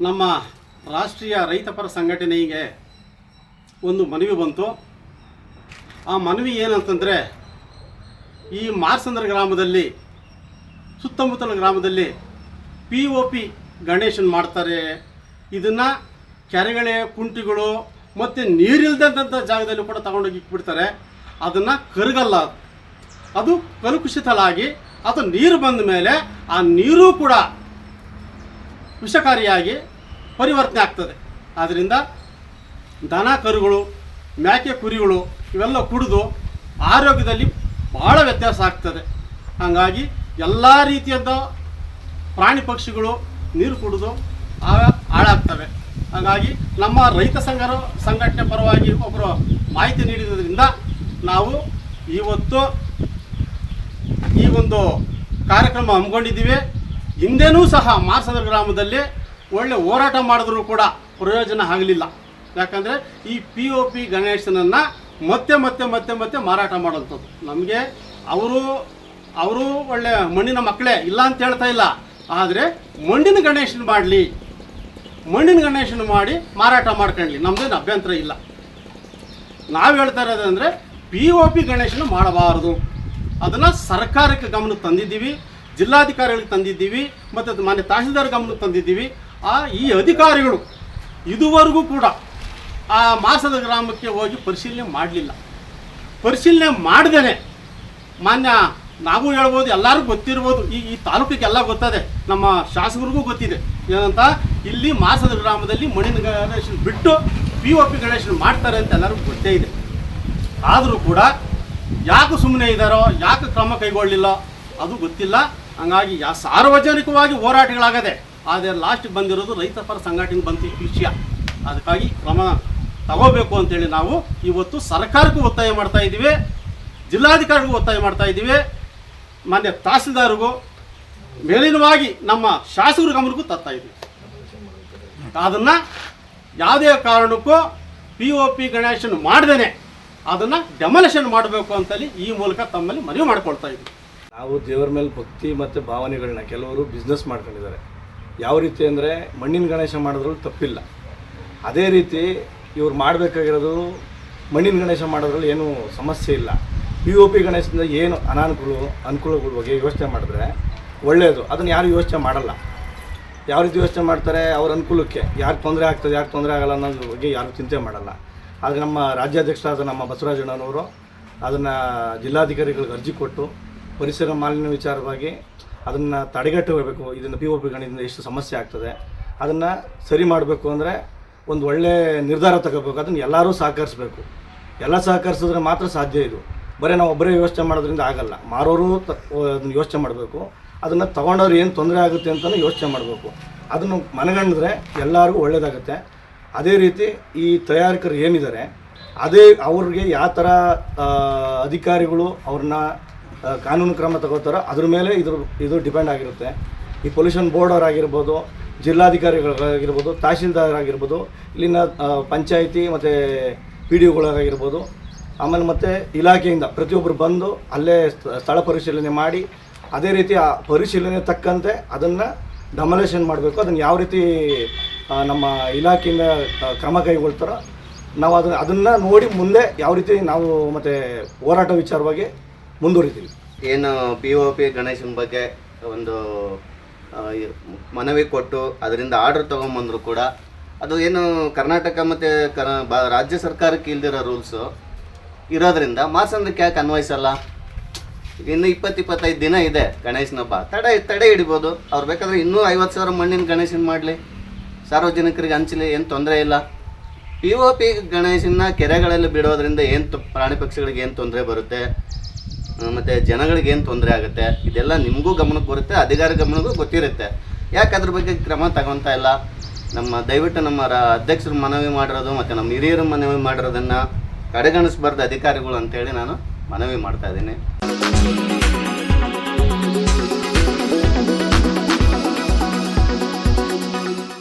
ನಮ್ಮ ರಾಷ್ಟ್ರೀಯ ರೈತಪರ ಸಂಘಟನೆಗೆ ಒಂದು ಮನವಿ ಬಂತು. ಆ ಮನವಿ ಏನಂತಂದರೆ, ಈ ಮಾರ್ಸಂದ್ರ ಗ್ರಾಮದಲ್ಲಿ ಸುತ್ತಮುತ್ತಲ ಗ್ರಾಮದಲ್ಲಿ POP ಗಣೇಶನ್ ಮಾಡ್ತಾರೆ. ಇದನ್ನು ಕೆರೆಗಳೇ ಕುಂಟಿಗಳು ಮತ್ತು ನೀರಿಲ್ದಂಥ ಜಾಗದಲ್ಲಿ ಕೂಡ ತಗೊಂಡೋಗಿ ಇಟ್ಬಿಡ್ತಾರೆ. ಅದನ್ನು ಕರಗಲ್ಲ, ಅದು ಕಲುಷಿತಲಾಗಿ ಅದು ನೀರು ಬಂದ ಮೇಲೆ ಆ ನೀರು ಕೂಡ ವಿಷಕಾರಿಯಾಗಿ ಪರಿವರ್ತನೆ ಆಗ್ತದೆ. ಆದ್ದರಿಂದ ದನ ಕರುಗಳು, ಮೇಕೆ ಕುರಿಗಳು ಇವೆಲ್ಲ ಕುಡಿದು ಆರೋಗ್ಯದಲ್ಲಿ ಭಾಳ ವ್ಯತ್ಯಾಸ ಆಗ್ತದೆ. ಹಾಗಾಗಿ ಎಲ್ಲ ರೀತಿಯಾದ ಪ್ರಾಣಿ ಪಕ್ಷಿಗಳು ನೀರು ಕುಡಿದು ಹಾಳಾಗ್ತವೆ. ಹಾಗಾಗಿ ನಮ್ಮ ರೈತ ಸಂಘಟನೆ ಪರವಾಗಿ ಒಬ್ಬರು ಮಾಹಿತಿ ನೀಡಿದ್ದರಿಂದ ನಾವು ಇವತ್ತು ಈ ಒಂದು ಕಾರ್ಯಕ್ರಮ ಹಮ್ಮಿಕೊಂಡಿದ್ದೀವಿ. ಹಿಂದೆನೂ ಸಹ ಮಾರ್ಸಂದ್ರ ಗ್ರಾಮದಲ್ಲಿ ಒಳ್ಳೆ ಹೋರಾಟ ಮಾಡಿದ್ರೂ ಕೂಡ ಪ್ರಯೋಜನ ಆಗಲಿಲ್ಲ. ಯಾಕಂದರೆ ಈ POP ಗಣೇಶನನ್ನು ಮತ್ತೆ ಮತ್ತೆ ಮತ್ತೆ ಮತ್ತೆ ಮಾರಾಟ ಮಾಡೋಂಥದ್ದು. ನಮಗೆ ಅವರು ಒಳ್ಳೆ ಮಣ್ಣಿನ ಮಕ್ಕಳೇ, ಇಲ್ಲ ಅಂತ ಹೇಳ್ತಾ ಇಲ್ಲ. ಆದರೆ ಮಣ್ಣಿನ ಗಣೇಶನ ಮಾಡಲಿ, ಮಣ್ಣಿನ ಗಣೇಶನ ಮಾಡಿ ಮಾರಾಟ ಮಾಡ್ಕೊಳ್ಳಿ, ನಮ್ಮದೇನು ಅಭ್ಯಂತರ ಇಲ್ಲ. ನಾವು ಹೇಳ್ತಾ ಇರೋದಂದರೆ POP ಗಣೇಶನ ಮಾಡಬಾರದು. ಅದನ್ನು ಸರ್ಕಾರಕ್ಕೆ ಗಮನಕ್ಕೆ ತಂದಿದ್ದೀವಿ, ಜಿಲ್ಲಾಧಿಕಾರಿಗಳಿಗೆ ತಂದಿದ್ದೀವಿ, ಮತ್ತು ಮಾನ್ಯ ತಹಸೀಲ್ದಾರ್ ಗಮನಕ್ಕೆ ತಂದಿದ್ದೀವಿ. ಈ ಅಧಿಕಾರಿಗಳು ಇದುವರೆಗೂ ಕೂಡ ಆ ಮಾರ್ಸಂದ್ರ ಗ್ರಾಮಕ್ಕೆ ಹೋಗಿ ಪರಿಶೀಲನೆ ಮಾಡಲಿಲ್ಲ. ಪರಿಶೀಲನೆ ಮಾಡ್ದೇ ಮಾನ್ಯ ನಾವು ಹೇಳ್ಬೋದು, ಎಲ್ಲರಿಗೂ ಗೊತ್ತಿರ್ಬೋದು, ಈ ತಾಲೂಕಿಗೆ ಎಲ್ಲ ಗೊತ್ತದೆ, ನಮ್ಮ ಶಾಸಕರಿಗೂ ಗೊತ್ತಿದೆ ಏನಂತ, ಇಲ್ಲಿ ಮಾರ್ಸಂದ್ರ ಗ್ರಾಮದಲ್ಲಿ ಮಣ್ಣಿನ ಗಣೇಶನ ಬಿಟ್ಟು POP ಗಣೇಶನ ಮಾಡ್ತಾರೆ ಅಂತ ಎಲ್ಲರಿಗೂ ಗೊತ್ತೇ ಇದೆ. ಆದರೂ ಕೂಡ ಯಾಕೆ ಸುಮ್ಮನೆ ಇದ್ದಾರೋ, ಯಾಕೆ ಕ್ರಮ ಕೈಗೊಳ್ಳಲಿಲ್ಲ ಅದು ಗೊತ್ತಿಲ್ಲ. ಹಂಗಾಗಿ ಸಾರ್ವಜನಿಕವಾಗಿ ಹೋರಾಟಗಳಾಗದೆ, ಆದರೆ ಲಾಸ್ಟ್ ಬಂದಿರೋದು ರೈತಪರ ಸಂಘಟನೆ ಬಂತು ಈ ವಿಷಯ. ಅದಕ್ಕಾಗಿ ಕ್ರಮ ತಗೋಬೇಕು ಅಂತೇಳಿ ನಾವು ಇವತ್ತು ಸರ್ಕಾರಕ್ಕೂ ಒತ್ತಾಯ ಮಾಡ್ತಾ ಇದ್ದೀವಿ, ಜಿಲ್ಲಾಧಿಕಾರಿಗೂ ಒತ್ತಾಯ ಮಾಡ್ತಾ ಇದ್ದೀವಿ, ಮಾನ್ಯ ತಹಸೀಲ್ದಾರ್ಗೂ ಮೇಲಿನವಾಗಿ ನಮ್ಮ ಶಾಸಕರ ಗಮನಕ್ಕೂ ತರ್ತಾ ಇದ್ದೀವಿ. ಅದನ್ನು ಯಾವುದೇ ಕಾರಣಕ್ಕೂ POP ಗಣೇಶನ್ ಮಾಡ್ದೇ ಅದನ್ನು ಡೆಮೊಲಿಷನ್ ಮಾಡಬೇಕು ಅಂತೇಳಿ ಈ ಮೂಲಕ ತಮ್ಮಲ್ಲಿ ಮನವಿ ಮಾಡ್ಕೊಳ್ತಾ ಇದ್ದೀವಿ. ನಾವು ದೇವರ ಮೇಲೆ ಭಕ್ತಿ ಮತ್ತು ಭಾವನೆಗಳನ್ನ ಕೆಲವರು ಬಿಸ್ನೆಸ್ ಮಾಡ್ಕೊಂಡಿದ್ದಾರೆ. ಯಾವ ರೀತಿ ಅಂದರೆ ಮಣ್ಣಿನ ಗಣೇಶ ಮಾಡಿದ್ರಲ್ಲಿ ತಪ್ಪಿಲ್ಲ. ಅದೇ ರೀತಿ ಇವ್ರು ಮಾಡಬೇಕಾಗಿರೋದು ಮಣ್ಣಿನ ಗಣೇಶ ಮಾಡೋದ್ರಲ್ಲಿ ಏನೂ ಸಮಸ್ಯೆ ಇಲ್ಲ. POP ಗಣೇಶದಿಂದ ಏನು ಅನುಕೂಲಗಳ ಬಗ್ಗೆ ಯೋಚನೆ ಮಾಡಿದ್ರೆ ಒಳ್ಳೆಯದು. ಅದನ್ನು ಯಾರು ಯೋಚನೆ ಮಾಡಲ್ಲ. ಯಾವ ರೀತಿ ಯೋಚನೆ ಮಾಡ್ತಾರೆ, ಅವ್ರ ಅನುಕೂಲಕ್ಕೆ ಯಾರು ತೊಂದರೆ ಆಗ್ತದೆ, ಯಾರು ತೊಂದರೆ ಆಗಲ್ಲ ಅನ್ನೋದ್ರ ಬಗ್ಗೆ ಯಾರು ಚಿಂತೆ ಮಾಡಲ್ಲ. ಆದರೆ ನಮ್ಮ ರಾಜ್ಯಾಧ್ಯಕ್ಷರಾದ ನಮ್ಮ ಬಸವರಾಜಣ್ಣನವರು ಅದನ್ನು ಜಿಲ್ಲಾಧಿಕಾರಿಗಳಿಗೆ ಅರ್ಜಿ ಕೊಟ್ಟು ಪರಿಸರ ಮಾಲಿನ್ಯ ವಿಚಾರವಾಗಿ ಅದನ್ನು ತಡೆಗಟ್ಟಬೇಕು. ಇದನ್ನು POP ಗಣೇಶದಿಂದ ಎಷ್ಟು ಸಮಸ್ಯೆ ಆಗ್ತದೆ ಅದನ್ನು ಸರಿ ಮಾಡಬೇಕು ಅಂದರೆ ಒಂದು ಒಳ್ಳೆಯ ನಿರ್ಧಾರ ತಗೋಬೇಕು. ಅದನ್ನು ಎಲ್ಲರೂ ಸಹಕರಿಸಬೇಕು. ಎಲ್ಲ ಸಹಕರಿಸಿದ್ರೆ ಮಾತ್ರ ಸಾಧ್ಯ. ಇದು ಬರೀ ನಾವು ಒಬ್ಬರೇ ಯೋಚನೆ ಮಾಡೋದ್ರಿಂದ ಆಗಲ್ಲ. ಮಾರೋರು ಅದನ್ನು ಯೋಚನೆ ಮಾಡಬೇಕು. ಅದನ್ನು ತೊಗೊಂಡವ್ರು ಏನು ತೊಂದರೆ ಆಗುತ್ತೆ ಅಂತಲೂ ಯೋಚನೆ ಮಾಡಬೇಕು. ಅದನ್ನು ಮನಗಂಡಿದ್ರೆ ಎಲ್ಲರಿಗೂ ಒಳ್ಳೆಯದಾಗುತ್ತೆ. ಅದೇ ರೀತಿ ಈ ತಯಾರಕರು ಏನಿದ್ದಾರೆ ಅವ್ರಿಗೆ ಯಾವ ಥರ ಅಧಿಕಾರಿಗಳು ಅವ್ರನ್ನ ಕಾನೂನು ಕ್ರಮ ತಗೋತಾರೋ ಅದ್ರ ಮೇಲೆ ಇದು ಡಿಪೆಂಡ್ ಆಗಿರುತ್ತೆ. ಈ ಪೊಲ್ಯೂಷನ್ ಬೋರ್ಡ್ ಅವರಾಗಿರ್ಬೋದು, ಜಿಲ್ಲಾಧಿಕಾರಿಗಳಾಗಿರ್ಬೋದು, ತಹಸೀಲ್ದಾರ್ ಆಗಿರ್ಬೋದು, ಇಲ್ಲಿನ ಪಂಚಾಯಿತಿ ಮತ್ತು PDOಗಳಾಗಿರ್ಬೋದು, ಆಮೇಲೆ ಮತ್ತು ಇಲಾಖೆಯಿಂದ ಪ್ರತಿಯೊಬ್ಬರು ಬಂದು ಅಲ್ಲೇ ಸ್ಥಳ ಪರಿಶೀಲನೆ ಮಾಡಿ ಅದೇ ರೀತಿ ಆ ಪರಿಶೀಲನೆ ತಕ್ಕಂತೆ ಅದನ್ನು ಡೆಮೊಲಿಷನ್ ಮಾಡಬೇಕು. ಅದನ್ನು ಯಾವ ರೀತಿ ನಮ್ಮ ಇಲಾಖೆಯಿಂದ ಕ್ರಮ ಕೈಗೊಳ್ತಾರೋ ನಾವು ಅದನ್ನು ನೋಡಿ ಮುಂದೆ ಯಾವ ರೀತಿ ನಾವು ಮತ್ತು ಹೋರಾಟ ವಿಚಾರವಾಗಿ ಮುಂದುವರಿತೀವಿ. ಏನು POP ಗಣೇಶನ ಬಗ್ಗೆ ಒಂದು ಮನವಿ ಕೊಟ್ಟು ಅದರಿಂದ ಆರ್ಡರ್ ತೊಗೊಂಬಂದ್ರು ಕೂಡ ಅದು ಏನು ಕರ್ನಾಟಕ ಮತ್ತು ರಾಜ್ಯ ಸರ್ಕಾರಕ್ಕೆ ಇಲ್ದಿರೋ ರೂಲ್ಸು ಇರೋದ್ರಿಂದ ಮಾರ್ಸಂದ್ರಕ್ಕೆ ಯಾಕೆ ಅನ್ವಯಿಸಲ್ಲ? ಇನ್ನು 20-25 ದಿನ ಇದೆ ಗಣೇಶನ ಹಬ್ಬ. ತಡೆ ಹಿಡಿಬೋದು. ಅವ್ರು ಬೇಕಾದರೆ ಇನ್ನೂ 50,000 ಮಣ್ಣಿನ ಗಣೇಶನ ಮಾಡಲಿ, ಸಾರ್ವಜನಿಕರಿಗೆ ಹಂಚಲಿ, ಏನು ತೊಂದರೆ ಇಲ್ಲ. POP ಗಣೇಶನ ಕೆರೆಗಳಲ್ಲಿ ಬಿಡೋದ್ರಿಂದ ಏನು ಪ್ರಾಣಿ ಪಕ್ಷಿಗಳಿಗೆ ಏನು ತೊಂದರೆ ಬರುತ್ತೆ, ಮತ್ತು ಜನಗಳಿಗೆ ಏನು ತೊಂದರೆ ಆಗುತ್ತೆ, ಇದೆಲ್ಲ ನಿಮಗೂ ಗಮನಕ್ಕೆ ಬರುತ್ತೆ, ಅಧಿಕಾರಿ ಗಮನಕ್ಕೂ ಗೊತ್ತಿರುತ್ತೆ. ಯಾಕೆ ಅದ್ರ ಬಗ್ಗೆ ಕ್ರಮ ತಗೊತಾ ಇಲ್ಲ? ದಯವಿಟ್ಟು ನಮ್ಮ ಅಧ್ಯಕ್ಷರು ಮನವಿ ಮಾಡಿರೋದು ಮತ್ತು ನಮ್ಮ ಹಿರಿಯರು ಮನವಿ ಮಾಡಿರೋದನ್ನು ಕಡೆಗಣಿಸಬಾರ್ದು ಅಧಿಕಾರಿಗಳು ಅಂತೇಳಿ ನಾನು ಮನವಿ ಮಾಡ್ತಾ ಇದ್ದೀನಿ.